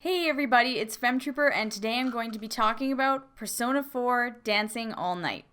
Hey everybody, it's Femtrooper, and today I'm going to be talking about Persona 4 Dancing All Night.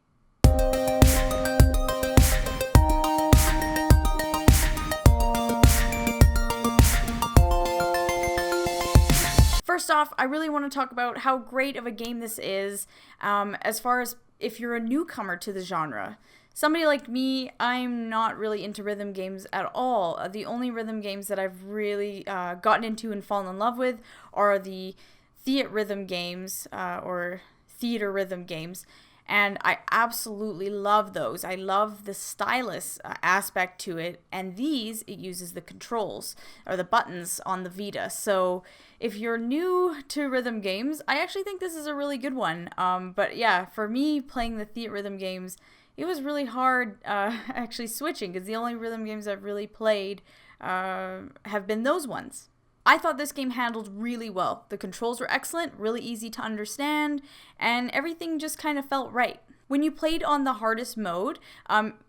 First off, I really want to talk about how great of a game this is, as far as if you're a newcomer to the genre. Somebody like me, I'm not really into rhythm games at all. The only rhythm games that I've really gotten into and fallen in love with are the theater rhythm games, or theater rhythm games. And I absolutely love those. I love the stylus aspect to it. And it uses the controls or the buttons on the Vita. So if you're new to rhythm games, I actually think this is a really good one. But yeah, for me, playing the theater rhythm games, it was really hard actually switching because the only rhythm games I've really played have been those ones. I thought this game handled really well. The controls were excellent, really easy to understand, and everything just kind of felt right. When you played on the hardest mode,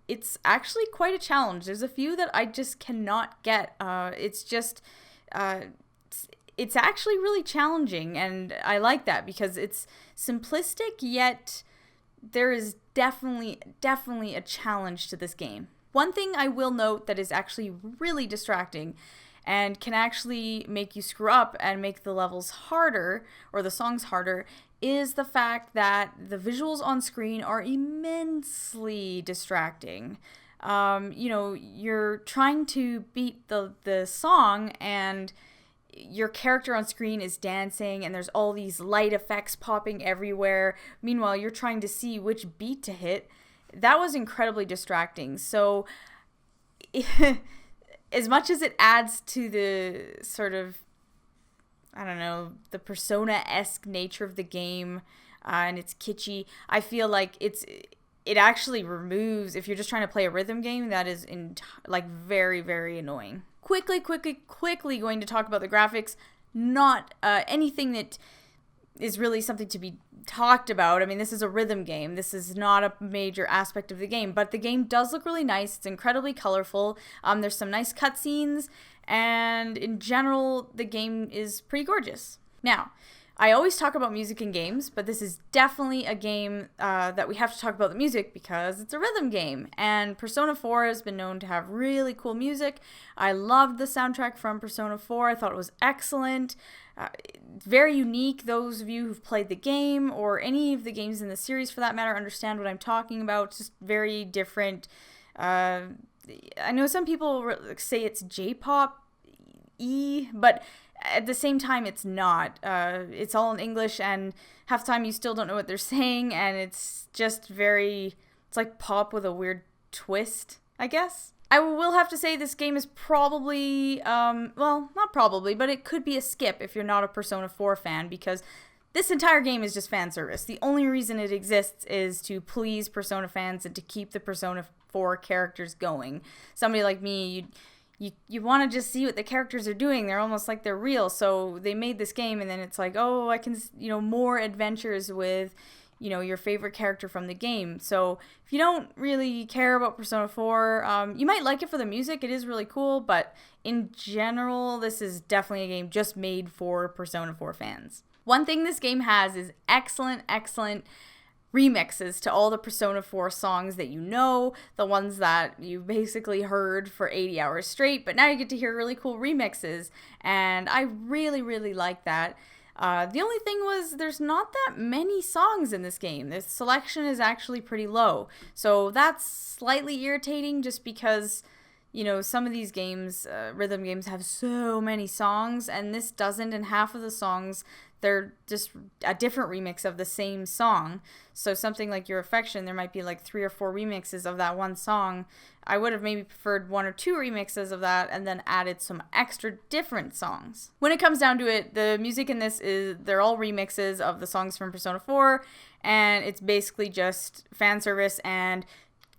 it's actually quite a challenge. There's a few that I just cannot get. It's actually really challenging, and I like that because it's simplistic, yet there is definitely a challenge to this game. One thing I will note that is actually really distracting and can actually make you screw up and make the levels harder or the songs harder is the fact that the visuals on screen are immensely distracting. You're trying to beat the song and your character on screen is dancing and there's all these light effects popping everywhere. Meanwhile, you're trying to see which beat to hit. That was incredibly distracting. So as much as it adds to the sort of, I don't know, the Persona-esque nature of the game, and it's kitschy, I feel like it actually removes, if you're just trying to play a rhythm game, that is very, very annoying. Quickly going to talk about the graphics. Not anything that is really something to be talked about. I mean, this is a rhythm game. This is not a major aspect of the game, but the game does look really nice. It's incredibly colorful. There's some nice cutscenes, and in general, the game is pretty gorgeous. Now, I always talk about music in games, but this is definitely a game that we have to talk about the music because it's a rhythm game. And Persona 4 has been known to have really cool music. I loved the soundtrack from Persona 4. I thought it was excellent. Very unique. Those of you who've played the game or any of the games in the series for that matter understand what I'm talking about. It's just very different. I know some people say it's J-pop-y, but at the same time, it's not. It's all in English, and half the time you still don't know what they're saying, and it's just it's like pop with a weird twist, I guess. I will have to say this game is probably, not probably, but it could be a skip if you're not a Persona 4 fan, because this entire game is just fan service. The only reason it exists is to please Persona fans and to keep the Persona 4 characters going. Somebody like me, you want to just see what the characters are doing. They're almost like they're real. So they made this game, and then it's like, oh, I can, more adventures with, your favorite character from the game. So if you don't really care about Persona 4, you might like it for the music. It is really cool, but in general, this is definitely a game just made for Persona 4 fans. One thing this game has is excellent remixes to all the Persona 4 songs that you know, the ones that you basically heard for 80 hours straight, but now you get to hear really cool remixes, and I really like that. The only thing was there's not that many songs in this game. The selection is actually pretty low, so that's slightly irritating just because, some of these games, rhythm games, have so many songs, and this doesn't, and half of the songs, they're just a different remix of the same song. So something like Your Affection, there might be like 3 or 4 remixes of that one song. I would have maybe preferred 1 or 2 remixes of that and then added some extra different songs. When it comes down to it, the music in this they're all remixes of the songs from Persona 4, and it's basically just fan service and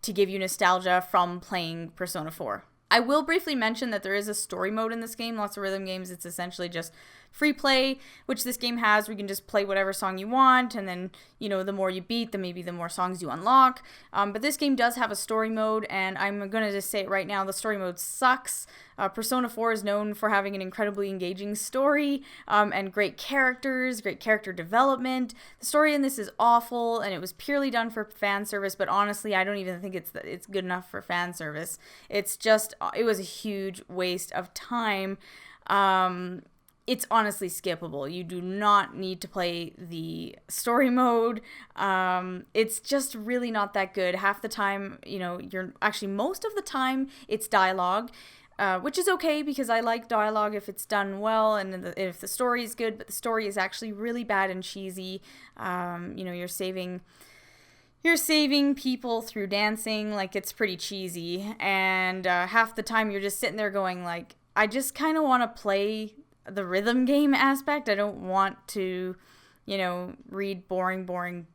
to give you nostalgia from playing Persona 4. I will briefly mention that there is a story mode in this game. Lots of rhythm games, it's essentially just free play, which this game has, where you can just play whatever song you want, and then, you know, the more you beat, the more songs you unlock. But this game does have a story mode, and I'm gonna just say it right now, the story mode sucks. Persona 4 is known for having an incredibly engaging story, and great characters, great character development. The story in this is awful, and it was purely done for fan service, but honestly, I don't even think it's good enough for fan service. It was a huge waste of time. It's honestly skippable. You do not need to play the story mode. It's just really not that good. Half the time, you know, most of the time, it's dialogue, which is okay because I like dialogue if it's done well and if the story is good, but the story is actually really bad and cheesy. You know, you're saving people through dancing, like, it's pretty cheesy, and half the time you're just sitting there going, like, I just kind of want to play the rhythm game aspect. I don't want to, you know, read boring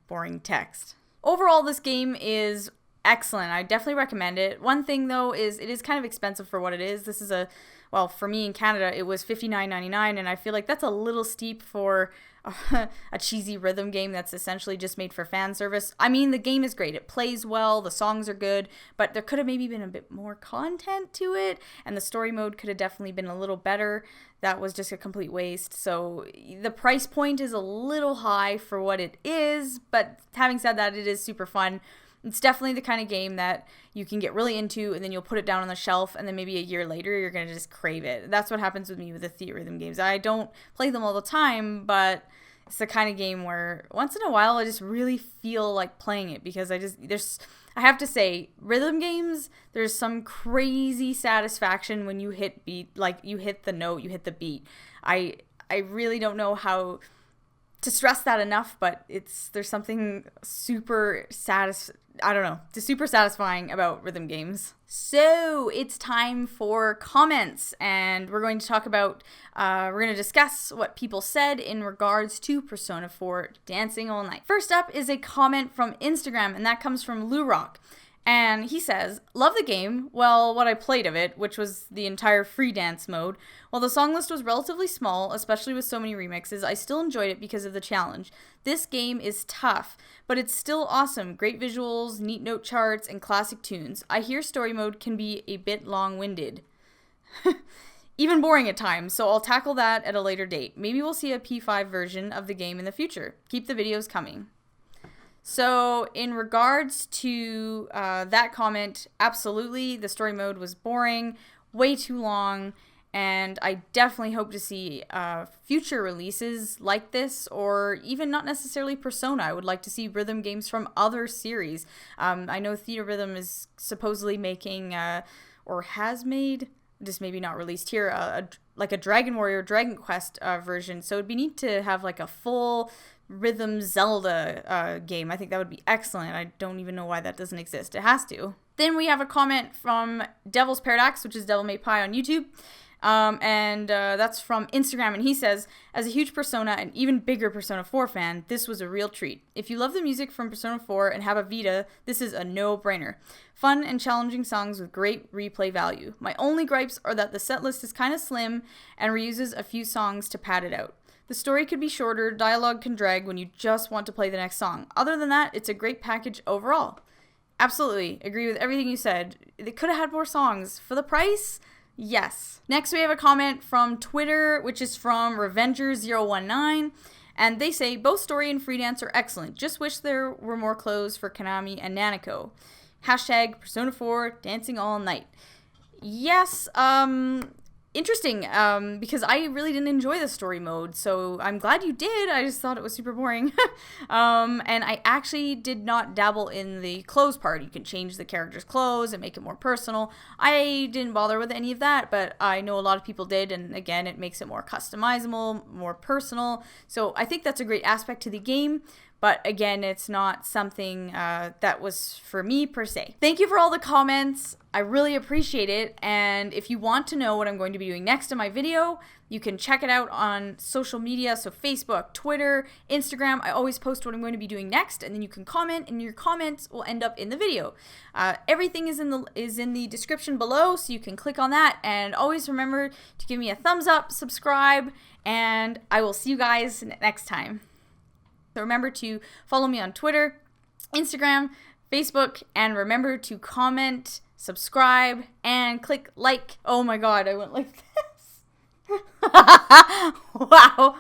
text. Overall, this game is excellent. I definitely recommend it. One thing, though, is it is kind of expensive for what it is. This is for me in Canada, it was $59.99, and I feel like that's a little steep for a cheesy rhythm game that's essentially just made for fan service. I mean, the game is great. It plays well, the songs are good, but there could have maybe been a bit more content to it, and the story mode could have definitely been a little better. That was just a complete waste. So the price point is a little high for what it is, but having said that, it is super fun. It's definitely the kind of game that you can get really into, and then you'll put it down on the shelf, and then maybe a year later, you're going to just crave it. That's what happens with me with the theatrhythm games. I don't play them all the time, but it's the kind of game where once in a while, I just really feel like playing it, because I have to say, rhythm games, there's some crazy satisfaction when you hit beat, like you hit the note, you hit the beat. I really don't know how to stress that enough, but there's something super satisfying about rhythm games. So it's time for comments, and we're going to talk about, we're going to discuss what people said in regards to Persona 4 Dancing All Night. First up is a comment from Instagram, and that comes from Lou Rock. And he says, love the game, well, what I played of it, which was the entire free dance mode. While the song list was relatively small, especially with so many remixes, I still enjoyed it because of the challenge. This game is tough, but it's still awesome. Great visuals, neat note charts, and classic tunes. I hear story mode can be a bit long-winded. Even boring at times, so I'll tackle that at a later date. Maybe we'll see a P5 version of the game in the future. Keep the videos coming. So in regards to that comment, absolutely, the story mode was boring, way too long, and I definitely hope to see future releases like this, or even not necessarily Persona. I would like to see rhythm games from other series. I know Theatrhythm is supposedly making, or has made, just maybe not released here, like a Dragon Warrior, Dragon Quest version, so it'd be neat to have like a full Rhythm Zelda game. I think that would be excellent. I don't even know why that doesn't exist. It has to. Then we have a comment from Devil's Paradox, which is Devil May Pie on YouTube. And that's from Instagram, and he says, as a huge Persona and even bigger Persona 4 fan, this was a real treat. If you love the music from Persona 4 and have a Vita, this is a no-brainer. Fun and challenging songs with great replay value. My only gripes are that the setlist is kind of slim and reuses a few songs to pad it out. The story could be shorter, dialogue can drag when you just want to play the next song. Other than that, it's a great package overall. Absolutely, agree with everything you said. They could have had more songs. For the price, yes. Next we have a comment from Twitter, which is from Revenger019, and they say, both story and free dance are excellent. Just wish there were more clothes for Konami and Nanako. Hashtag Persona 4 Dancing All Night. Yes, interesting, because I really didn't enjoy the story mode, so I'm glad you did. I just thought it was super boring. And I actually did not dabble in the clothes part. You can change the character's clothes and make it more personal. I didn't bother with any of that, but I know a lot of people did, and again, it makes it more customizable, more personal. So I think that's a great aspect to the game, But again, it's not something that was for me per se. Thank you for all the comments. I really appreciate it. And if you want to know what I'm going to be doing next in my video, you can check it out on social media. So Facebook, Twitter, Instagram. I always post what I'm going to be doing next, and then you can comment, and your comments will end up in the video. Everything is in the description below, so you can click on that. And always remember to give me a thumbs up, subscribe, and I will see you guys next time. So remember to follow me on Twitter, Instagram, Facebook, and remember to comment, subscribe, and click like. Oh my god, I went like this. Wow.